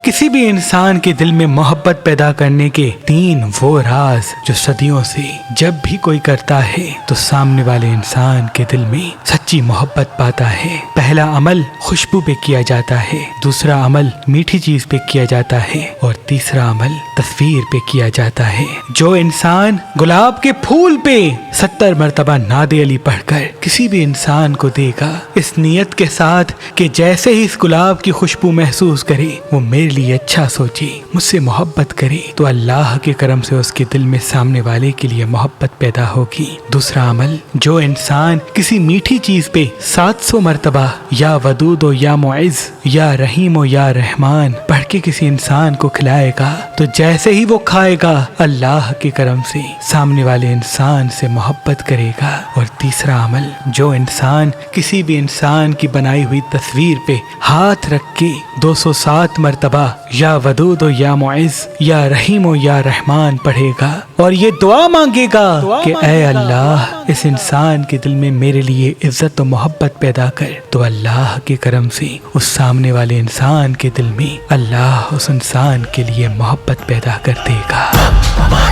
किसी भी इंसान के दिल में मोहब्बत पैदा करने के 3 वो राज जो सदियों से जब भी कोई करता है तो सामने वाले इंसान के दिल में सच्ची मोहब्बत पाता है। पहला अमल खुशबू पे किया जाता है, दूसरा अमल मीठी चीज पे किया जाता है और तीसरा अमल तस्वीर पे किया जाता है। जो इंसान गुलाब के फूल पे 70 मरतबा नादे अली पढ़कर किसी भी इंसान को देगा इस नियत के साथ कि जैसे ही इस गुलाब की खुशबू महसूस करे वो मेरे लिए अच्छा सोचे, मुझसे मोहब्बत करे, तो अल्लाह के करम से उसके दिल में सामने वाले के लिए मोहब्बत पैदा होगी। दूसरा अमल, जो इंसान किसी मीठी चीज पे 700 मरतबा या वदूद या मुइज़ या रहीम या रहमान पढ़ के किसी इंसान को खिलाएगा तो जैसे ही वो खाएगा अल्लाह के करम से सामने वाले इंसान से मोहब्बत करेगा। और तीसरा अमल, जो इंसान किसी भी इंसान की बनाई हुई तस्वीर पे हाथ रख के 207 मरतबा या वदूद या मुइज़ या रहीम या रहमान पढ़ेगा और ये दुआ मांगेगा कि ऐ अल्लाह इस इंसान के दिल में मेरे लिए इज्जत और मोहब्बत पैदा कर, तो अल्लाह के करम से उस सामने वाले इंसान के दिल में अल्लाह उस इंसान के लिए मोहब्बत पैदा कर देगा।